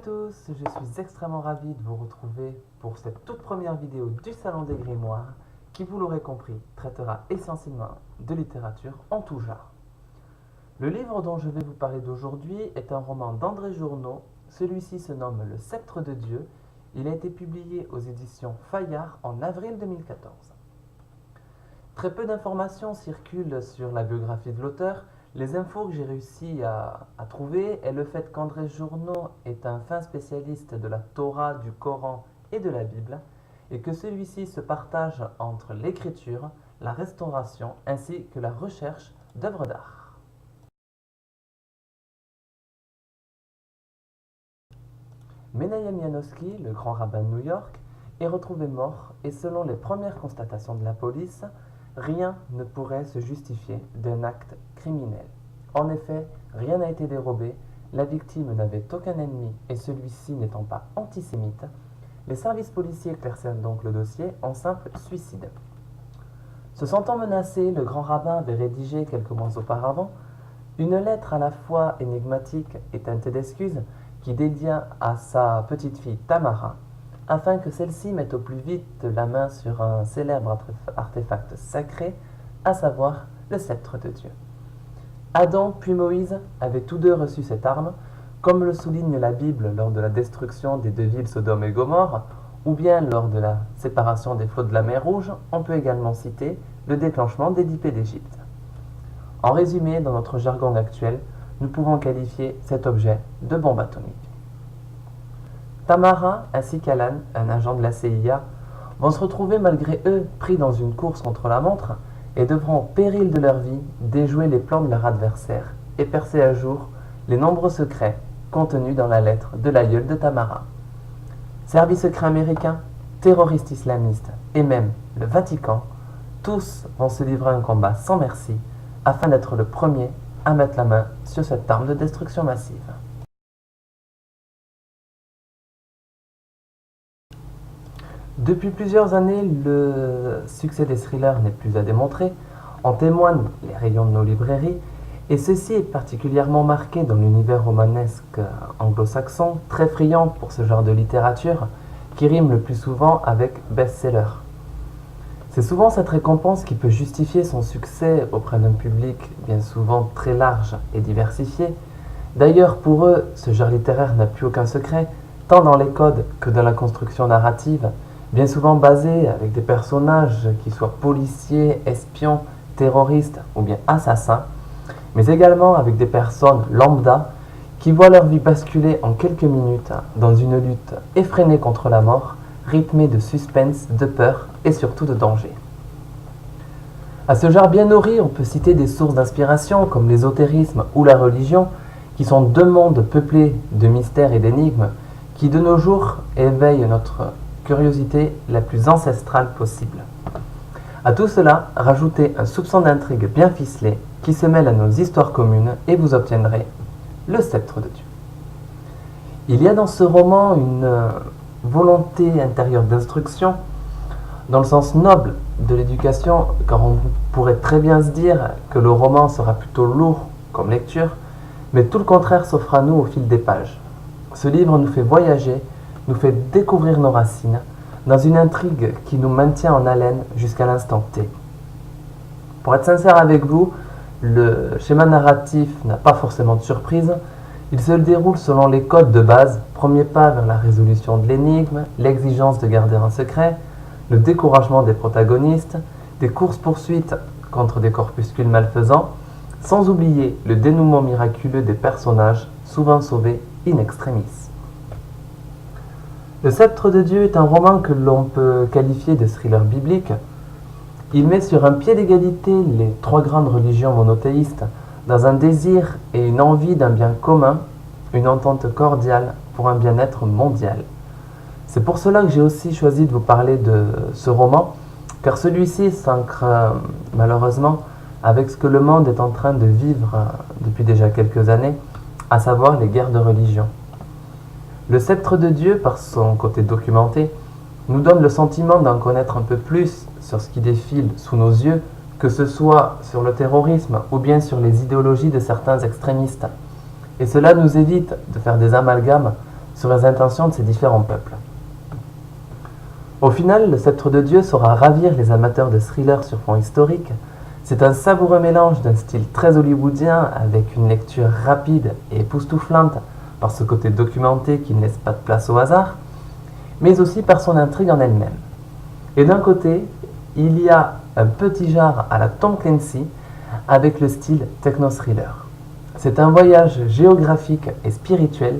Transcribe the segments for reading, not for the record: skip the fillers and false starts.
tous, je suis extrêmement ravi de vous retrouver pour cette toute première vidéo du Salon des Grimoires qui, vous l'aurez compris, traitera essentiellement de littérature en tout genre. Le livre dont je vais vous parler d'aujourd'hui est un roman d'André Journaud. Celui-ci se nomme Le Sceptre de Dieu. Il a été publié aux éditions Fayard en avril 2014. Très peu d'informations circulent sur la biographie de l'auteur. Les infos que j'ai réussi à trouver est le fait qu'André Journaud est un fin spécialiste de la Torah, du Coran et de la Bible, et que celui-ci se partage entre l'écriture, la restauration ainsi que la recherche d'œuvres d'art. Menachem Janowski, le grand rabbin de New York, est retrouvé mort et selon les premières constatations de la police, rien ne pourrait se justifier d'un acte criminel. En effet, rien n'a été dérobé, la victime n'avait aucun ennemi et celui-ci n'étant pas antisémite, les services policiers classèrent donc le dossier en simple suicide. Se sentant menacé, le grand rabbin avait rédigé quelques mois auparavant une lettre à la fois énigmatique et teintée d'excuses qui dédia à sa petite fille Tamara, afin que celle-ci mette au plus vite la main sur un célèbre artefact sacré, à savoir le sceptre de Dieu. Adam puis Moïse avaient tous deux reçu cette arme, comme le souligne la Bible lors de la destruction des deux villes Sodome et Gomorrhe, ou bien lors de la séparation des flots de la mer Rouge. On peut également citer le déclenchement des 10 plaies d'Égypte. En résumé, dans notre jargon actuel, nous pouvons qualifier cet objet de bombe atomique. Tamara ainsi qu'Alan, un agent de la CIA, vont se retrouver malgré eux pris dans une course contre la montre et devront au péril de leur vie déjouer les plans de leur adversaire et percer à jour les nombreux secrets contenus dans la lettre de l'aïeul de Tamara. Service secret américain, terroristes islamistes et même le Vatican, tous vont se livrer un combat sans merci afin d'être le premier à mettre la main sur cette arme de destruction massive. Depuis plusieurs années, le succès des thrillers n'est plus à démontrer. En témoignent les rayons de nos librairies, et ceci est particulièrement marqué dans l'univers romanesque anglo-saxon, très friand pour ce genre de littérature, qui rime le plus souvent avec best-seller. C'est souvent cette récompense qui peut justifier son succès auprès d'un public bien souvent très large et diversifié. D'ailleurs, pour eux, ce genre littéraire n'a plus aucun secret, tant dans les codes que dans la construction narrative, bien souvent basée avec des personnages qui soient policiers, espions, terroristes ou bien assassins, mais également avec des personnes lambda qui voient leur vie basculer en quelques minutes dans une lutte effrénée contre la mort, rythmée de suspense, de peur et surtout de danger. À ce genre bien nourri, on peut citer des sources d'inspiration comme l'ésotérisme ou la religion, qui sont deux mondes peuplés de mystères et d'énigmes qui de nos jours éveillent notre curiosité la plus ancestrale possible. À tout cela, rajoutez un soupçon d'intrigue bien ficelé qui se mêle à nos histoires communes et vous obtiendrez le sceptre de Dieu. Il y a dans ce roman une volonté intérieure d'instruction, dans le sens noble de l'éducation, car on pourrait très bien se dire que le roman sera plutôt lourd comme lecture, mais tout le contraire s'offre à nous au fil des pages. Ce livre nous fait voyager, nous fait découvrir nos racines, dans une intrigue qui nous maintient en haleine jusqu'à l'instant T. Pour être sincère avec vous, le schéma narratif n'a pas forcément de surprise. Il se déroule selon les codes de base, premier pas vers la résolution de l'énigme, l'exigence de garder un secret, le découragement des protagonistes, des courses-poursuites contre des corpuscules malfaisants, sans oublier le dénouement miraculeux des personnages, souvent sauvés in extremis. Le Sceptre de Dieu est un roman que l'on peut qualifier de thriller biblique. Il met sur un pied d'égalité les trois grandes religions monothéistes dans un désir et une envie d'un bien commun, une entente cordiale pour un bien-être mondial. C'est pour cela que j'ai aussi choisi de vous parler de ce roman, car celui-ci s'ancre malheureusement avec ce que le monde est en train de vivre depuis déjà quelques années, à savoir les guerres de religion. Le Sceptre de Dieu, par son côté documenté, nous donne le sentiment d'en connaître un peu plus sur ce qui défile sous nos yeux, que ce soit sur le terrorisme ou bien sur les idéologies de certains extrémistes. Et cela nous évite de faire des amalgames sur les intentions de ces différents peuples. Au final, Le Sceptre de Dieu saura ravir les amateurs de thrillers sur fond historique. C'est un savoureux mélange d'un style très hollywoodien avec une lecture rapide et époustouflante par ce côté documenté qui ne laisse pas de place au hasard, mais aussi par son intrigue en elle-même. Et d'un côté, il y a un petit genre à la Tom Clancy avec le style techno-thriller. C'est un voyage géographique et spirituel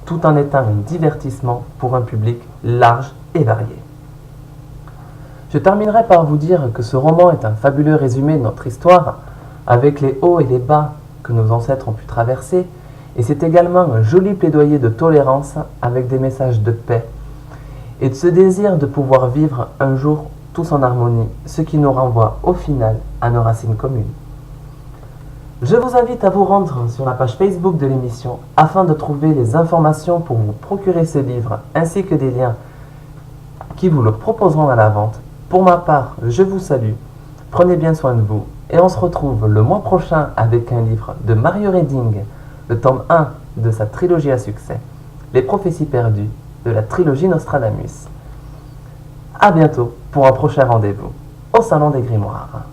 tout en étant un divertissement pour un public large et varié. Je terminerai par vous dire que ce roman est un fabuleux résumé de notre histoire, avec les hauts et les bas que nos ancêtres ont pu traverser, et c'est également un joli plaidoyer de tolérance avec des messages de paix, et de ce désir de pouvoir vivre un jour tous en harmonie, ce qui nous renvoie au final à nos racines communes. Je vous invite à vous rendre sur la page Facebook de l'émission afin de trouver les informations pour vous procurer ce livre, ainsi que des liens qui vous le proposeront à la vente. Pour ma part, je vous salue, prenez bien soin de vous, et on se retrouve le mois prochain avec un livre de Mario Redding, le tome 1 de sa trilogie à succès, Les prophéties perdues de la trilogie Nostradamus. A bientôt pour un prochain rendez-vous au Salon des Grimoires.